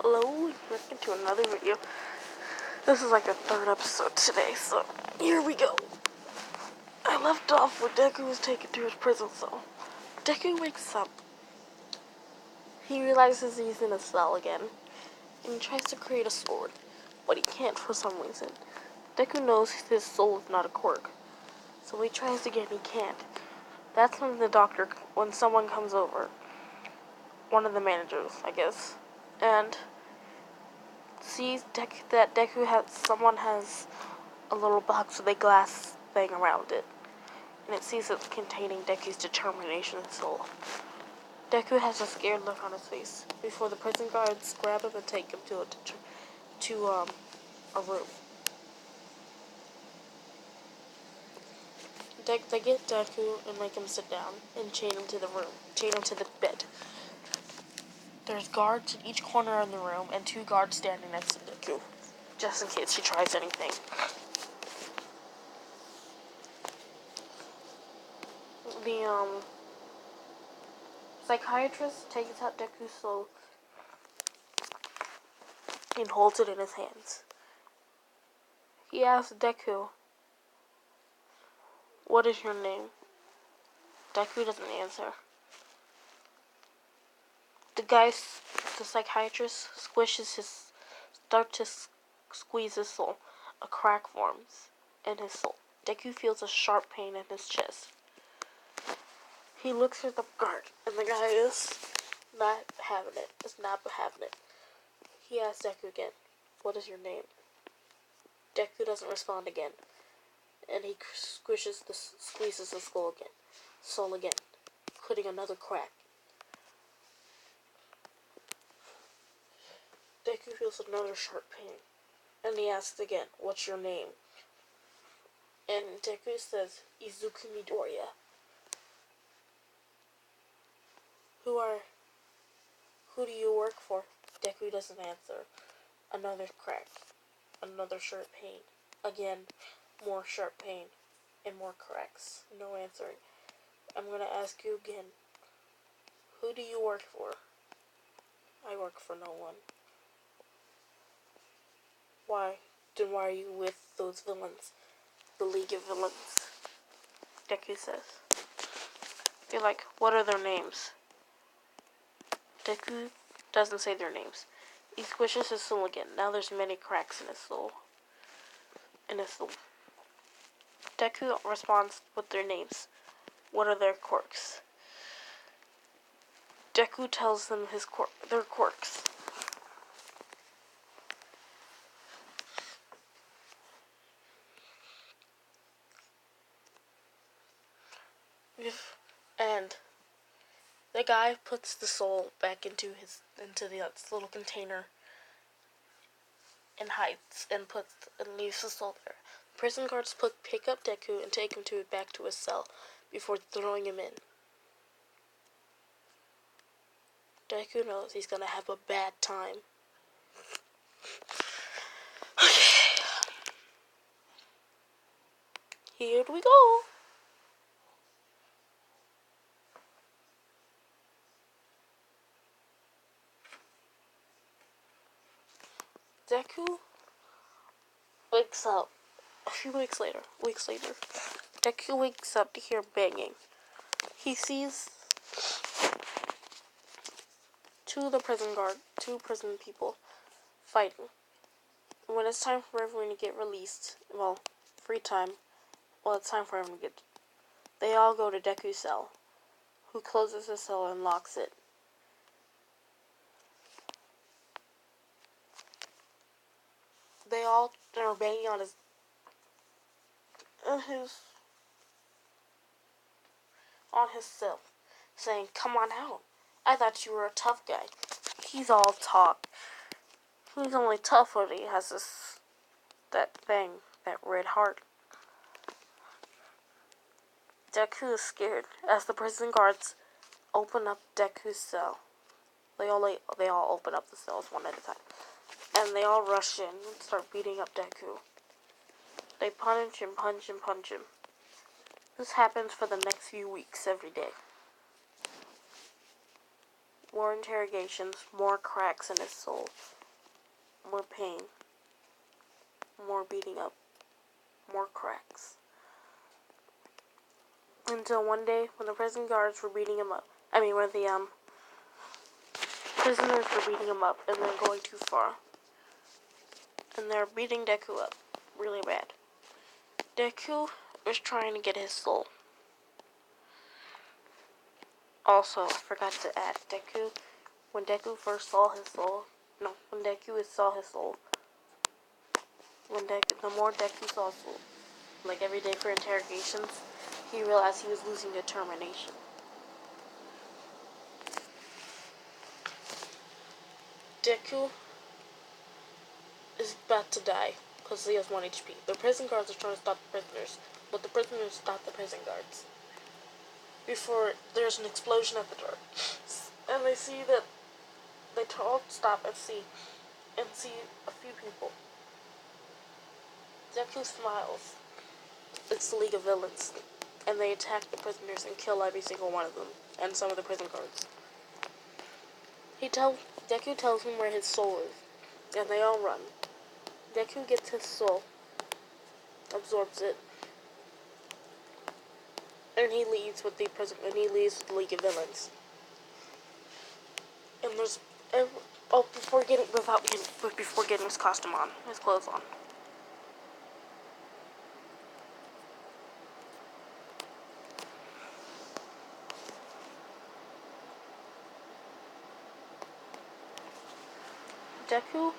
Hello, welcome to another video. This is like the third episode today, so here we go. I left off where Deku was taken to his prison cell. Deku wakes up. He realizes he's in a cell again, and he tries to create a sword, but he can't for some reason. Deku knows his soul is not a quirk, so he tries again, he can't. That's when someone comes over, one of the managers, I guess, and sees someone has a little box with a glass thing around it, and it sees it containing Deku's determination and soul. Deku has a scared look on his face before the prison guards grab him and take him to a room. They get Deku and make him sit down and chain him to the bed. There's guards in each corner of the room and 2 guards standing next to Deku, just in case he tries anything. The psychiatrist takes out Deku's soul and holds it in his hands. He asks Deku, "What is your name?" Deku doesn't answer. The psychiatrist starts to squeeze his soul. A crack forms in his soul. Deku feels a sharp pain in his chest. He looks at the guard, and the guy is not having it. He asks Deku again, "What is your name?" Deku doesn't respond again, and he squeezes the soul again, putting another crack. Deku feels another sharp pain, and he asks again, "What's your name?" And Deku says, "Izuku Midoriya." Who do you work for?" Deku doesn't answer. Another crack. Another sharp pain. Again, more sharp pain. And more cracks. No answering. "I'm gonna ask you again. Who do you work for?" "I work for no one." "Why? Then why are you with those villains? The League of Villains?" Deku says. You're like, "What are their names?" Deku doesn't say their names. He squishes his soul again. Now there's many cracks in his soul. Deku responds with their names. What are their quirks? Deku tells them their quirks. And the guy puts the soul back into the little container and hides and leaves the soul there. Prison guards pick up Deku and take him back to his cell before throwing him in. Deku knows he's gonna have a bad time. Okay. Here we go. Deku wakes up a few weeks later. Deku wakes up to hear banging. He sees two prison people fighting. When it's time for everyone to get released, free time, it's time for everyone to get. They all go to Deku's cell, who closes his cell and locks it. They all are banging on his cell, saying, "Come on out. I thought you were a tough guy." He's all talk. He's only tough when he has that red heart. Deku is scared as the prison guards open up Deku's cell. They all open up the cells one at a time, and they all rush in and start beating up Deku. They punch him. This happens for the next few weeks every day. More interrogations, more cracks in his soul, more pain, more beating up, more cracks. Until one day, when the prison guards were beating him up, when the prisoners were beating him up, and they're going too far. And they're beating Deku up really bad. Deku was trying to get his soul. Also, I forgot to add, when Deku first saw his soul, when Deku saw his soul, the more Deku saw his soul, like every day for interrogations, he realized he was losing determination. Deku is about to die because he has 1 HP. The prison guards are trying to stop the prisoners, but the prisoners stop the prison guards before there's an explosion at the door. And they see that they all stop and see a few people. Deku smiles. It's the League of Villains, and they attack the prisoners and kill every single one of them, and some of the prison guards. Deku tells him where his soul is, and they all run. Deku gets his soul, absorbs it, and he leaves with the League of Villains. And before getting his costume on, his clothes on. Deku,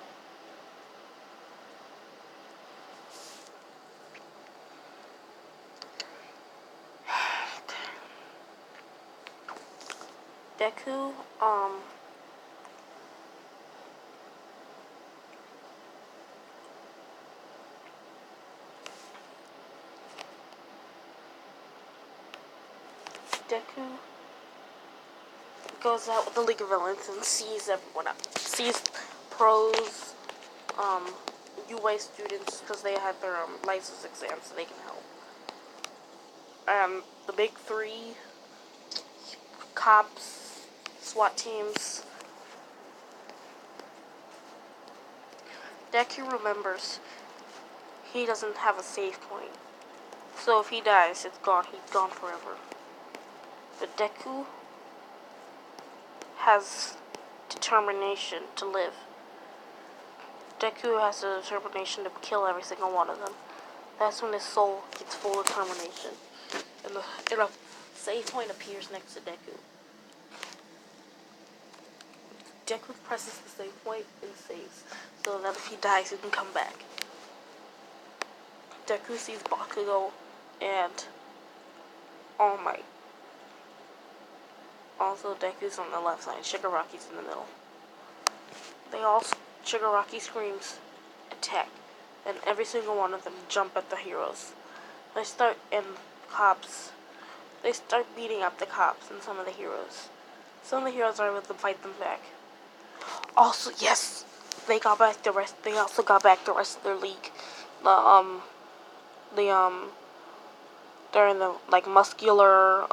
goes out with the League of Villains and sees everyone up. Sees pros, UA students, because they had their license exams, so they can help. The big three, cops, SWAT teams. Deku remembers he doesn't have a save point. So if he dies, it's gone. He's gone forever. But Deku has determination to live. Deku has the determination to kill every single one of them. That's when his soul gets full of determination. And a save point appears next to Deku. Deku presses the save point and saves, so that if he dies, he can come back. Deku sees Bakugo and All Might. Also, Deku's on the left side, Shigaraki's in the middle. Shigaraki screams, attack, and every single one of them jump at the heroes. They start beating up the cops and some of the heroes. Some of the heroes are able to fight them back. Also, yes, they also got back the rest of their league. They're in the, muscular,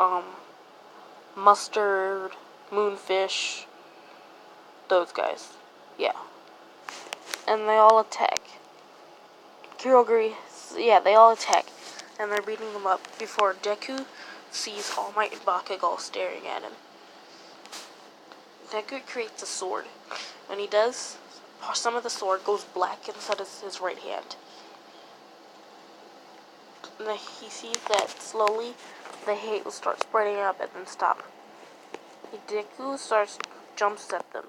mustard, moonfish, those guys. Yeah. And they all attack. Kurogiri, they all attack. And they're beating them up before Deku sees All Might and Bakugo staring at him. Deku creates a sword. When he does, some of the sword goes black inside of his right hand. And he sees that slowly the hate will start spreading up and then stop. Deku jumps at them.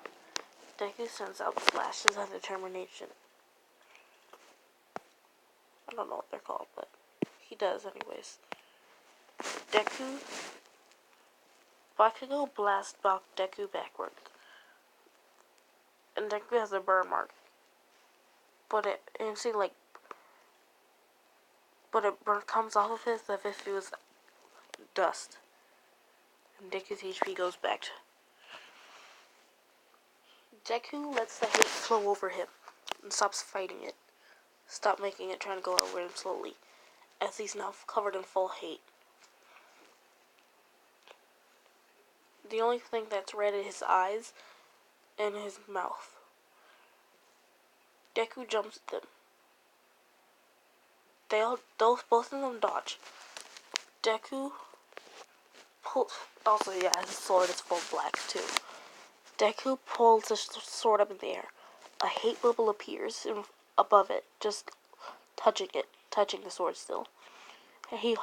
Deku sends out flashes of determination. I don't know what they're called, but he does anyways. Bakugo blasts Deku backwards. And Deku has a burn mark. But it comes off of his as if it was dust. And Deku's HP goes back. Deku lets the hate flow over him and stops fighting it. Stop making it trying to go over him slowly, as he's now covered in full hate. The only thing that's red is his eyes and his mouth. Deku jumps at them. Both of them dodge. Deku pulls. Also, yeah, his sword is full black too. Deku pulls his sword up in the air. A hate bubble appears above it, just touching the sword still. And he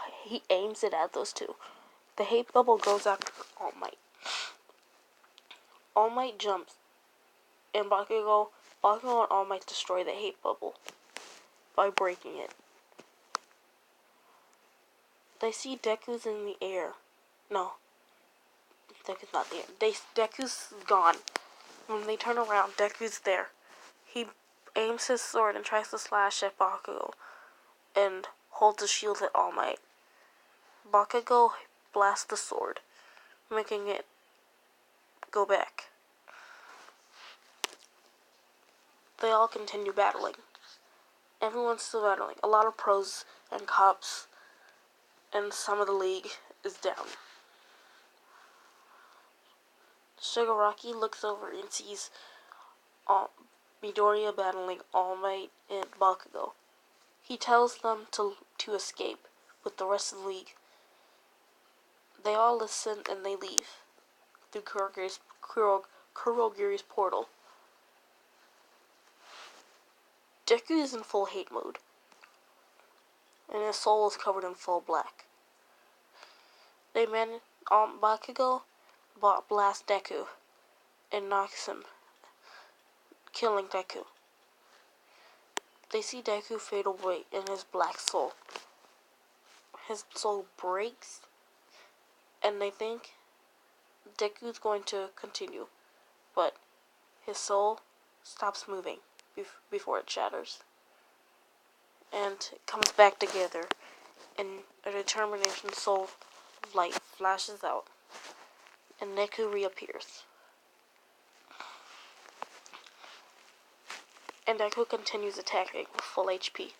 aims it at those two. The hate bubble goes after All Might. All Might jumps, and Bakugo and All Might destroy the hate bubble by breaking it. They see Deku's in the air. No, Deku's not there. Deku's gone. When they turn around, Deku's there. He aims his sword and tries to slash at Bakugo, and holds his shield at All Might. Bakugo blasts the sword, making it go back. They all continue battling. Everyone's still battling. A lot of pros and cops and some of the league is down. Shigaraki looks over and sees Midoriya battling All Might and Bakugo. He tells them to escape with the rest of the league. They all listen and they leave through Kurogiri's portal. Deku is in full hate mode, and his soul is covered in full black. Bakugo blasts Deku and knocks him, killing Deku. They see Deku fade away in his black soul. His soul breaks, and they think Deku's going to continue, but his soul stops moving before it shatters. And it comes back together, and a determination soul light flashes out, and Deku reappears. And Deku continues attacking with full HP.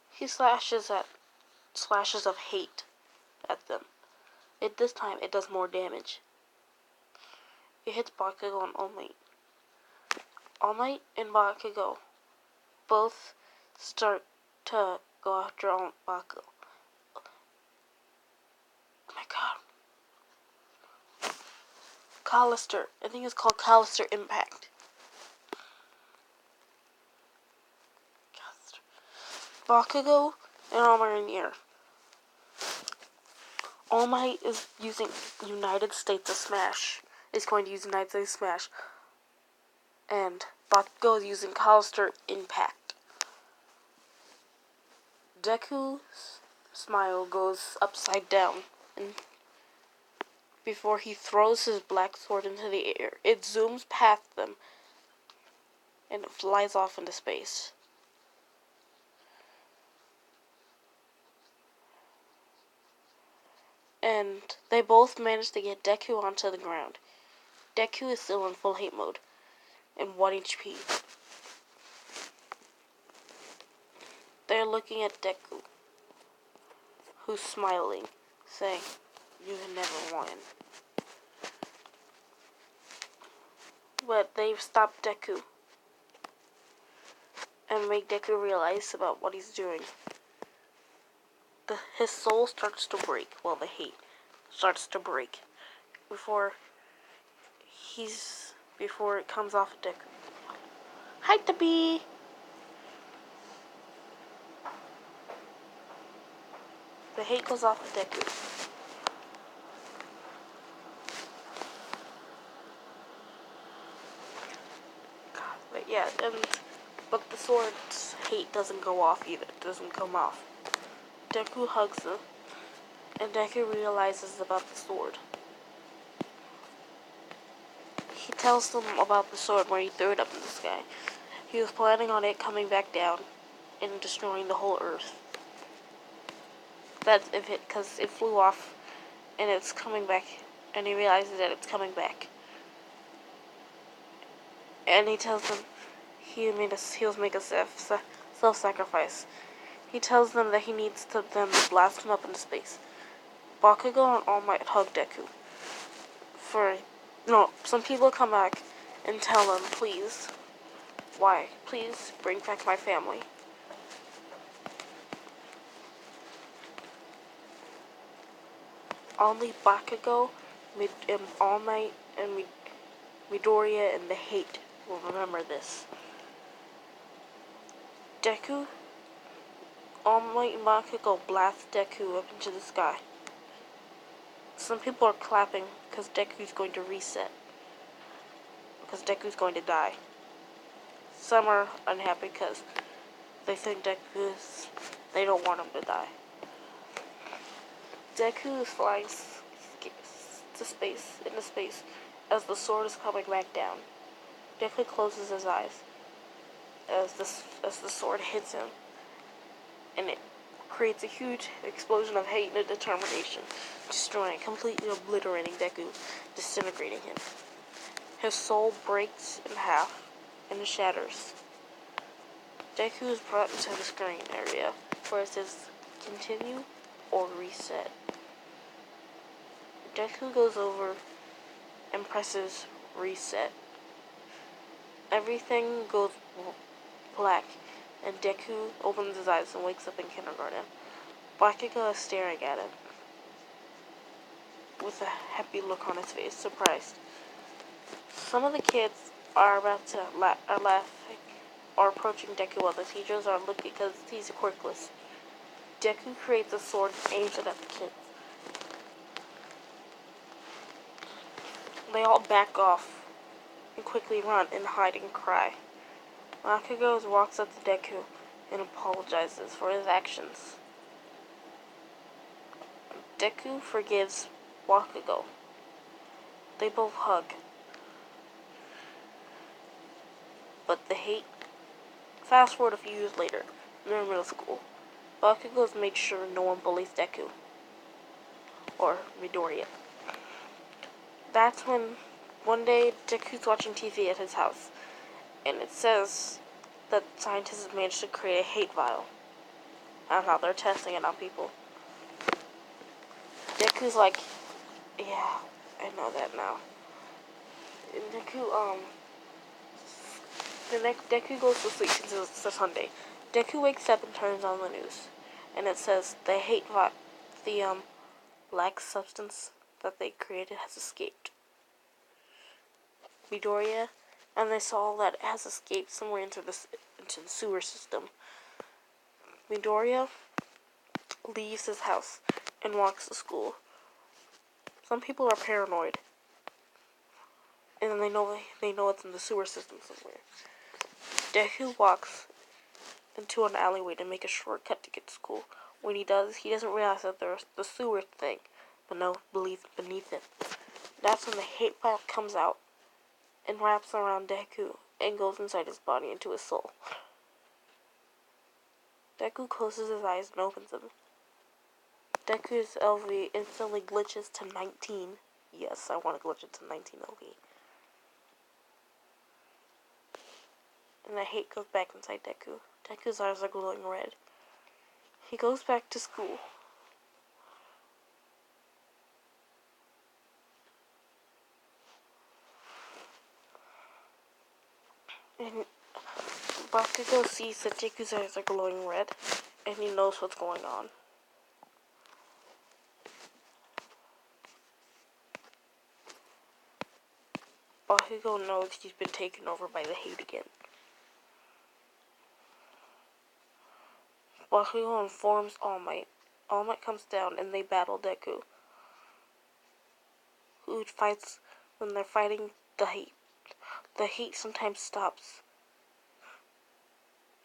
He slashes of hate at them. This time it does more damage. It hits Bakugo and All Might. All Might and Bakugo both start to go after Bakugo. Oh my god. Callister. I think it's called Callister Impact. Bakugo and All Might are in the air. All Might is using United States of Smash. Is going to use United States of Smash. And Bakugo is using Callister Impact. Deku's smile goes upside down, and before he throws his black sword into the air, it zooms past them, and it flies off into space. And they both manage to get Deku onto the ground. Deku is still in full hate mode, and 1 HP. They're looking at Deku, who's smiling, saying, "You can never win." But they've stopped Deku, and make Deku realize about what he's doing. His soul starts to break, well, the hate starts to break, before it comes off of Deku. Hi, Tabi! The hate goes off of Deku. But yeah, but the sword's hate doesn't go off either. It doesn't come off. Deku hugs him, and Deku realizes about the sword. He tells them about the sword when he threw it up in the sky. He was planning on it coming back down and destroying the whole Earth. That's because it flew off, and it's coming back, and he realizes that it's coming back. And he tells them he'll make a self-sacrifice. He tells them that he needs them to blast him up into space. Bakugo and All Might hug Deku. for, no, some people come back and tell him, please, why? Please bring back my family. Only Bakugo, All Might, and Midoriya and the Hate will remember this. Deku, All Might and Bakugo blast Deku up into the sky. Some people are clapping because Deku's going to reset. Because Deku's going to die. Some are unhappy because they think they don't want him to die. Deku is flying into space, as the sword is coming back down. Deku closes his eyes as the sword hits him, and it creates a huge explosion of hate and determination, destroying, completely obliterating Deku, disintegrating him. His soul breaks in half and shatters. Deku is brought into the screen area where it says continue or reset. Deku goes over and presses reset. Everything goes black, and Deku opens his eyes and wakes up in kindergarten. Bakugo is staring at him with a happy look on his face, surprised. Some of the kids are about to laughing or approaching Deku while the teachers are looking because he's quirkless. Deku creates a sword and aims it at the kids. They all back off and quickly run and hide and cry. Bakugo walks up to Deku and apologizes for his actions. Deku forgives Bakugo. They both hug. But the hate... Fast forward a few years later, they're in middle school. Bakugo's made sure no one bullies Deku. Or Midoriya. That's when, one day, Deku's watching TV at his house. And it says that scientists have managed to create a hate vial. I don't know, they're testing it on people. Deku's like, yeah, I know that now. And Deku goes to sleep because it's a Sunday. Deku wakes up and turns on the news. And it says the black substance that they created has escaped Midoriya, and they saw that it has escaped somewhere into the sewer system. Midoriya leaves his house and walks to school. Some people are paranoid, and they know it's in the sewer system somewhere. Deku walks into an alleyway to make a shortcut to get to school. When he does, he doesn't realize that there's the sewer thing, but no, beneath it. That's when the hate vial comes out and wraps around Deku and goes inside his body into his soul. Deku closes his eyes and opens them. Deku's LV instantly glitches to 19. Yes, I want to glitch it to 19 LV. And the hate goes back inside Deku. Deku's eyes are glowing red. He goes back to school. And Bakugo sees that Deku's eyes are glowing red, and he knows what's going on. Bakugo knows he's been taken over by the hate again. Bakugo informs All Might. All Might comes down and they battle Deku, who fights when they're fighting the hate. The hate sometimes stops,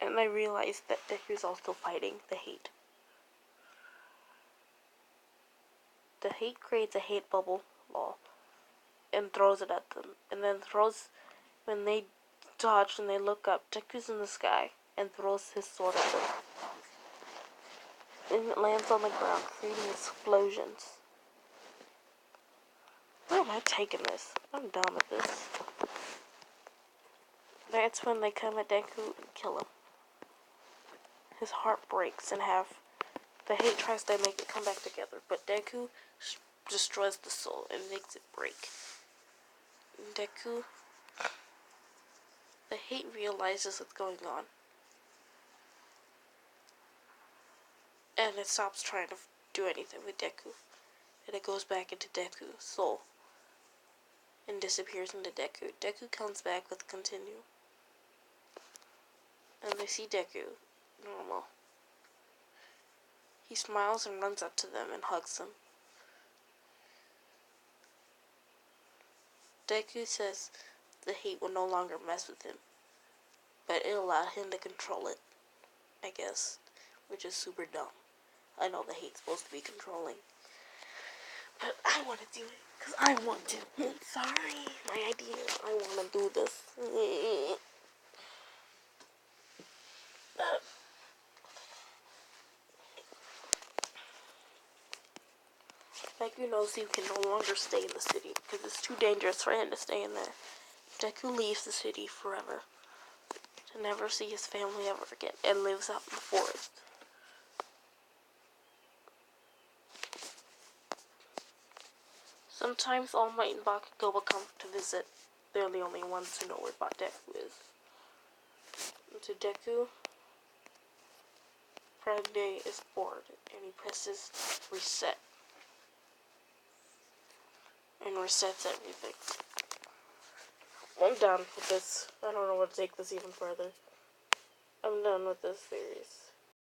and I realize that Deku's also fighting the hate. The hate creates a hate bubble ball and throws it at them, and then when they dodge and they look up, Deku's in the sky and throws his sword at them. And it lands on the ground, creating explosions. Where am I taking this? I'm done with this. That's when they come at Deku and kill him. His heart breaks in half. The hate tries to make it come back together, but Deku destroys the soul and makes it break. Deku, the hate realizes what's going on. And it stops trying to do anything with Deku. And it goes back into Deku's soul. And disappears into Deku. Deku comes back with Continue. And they see Deku. Normal. He smiles and runs up to them and hugs them. Deku says the hate will no longer mess with him. But it allowed him to control it. I guess. Which is super dumb. I know the hate's supposed to be controlling. But I want to do it. Because I want to. Sorry. My idea. I want to do this. Deku knows he can no longer stay in the city. Because it's too dangerous for him to stay in there. Deku leaves the city forever. To never see his family ever again. And lives out in the forest. Sometimes All Might and Bakugo will come to visit. They're the only ones who know where Deku is. And to Deku, Prime Day is bored, and he presses reset. And resets everything. I'm done with this. I don't know what to take this even further. I'm done with this series.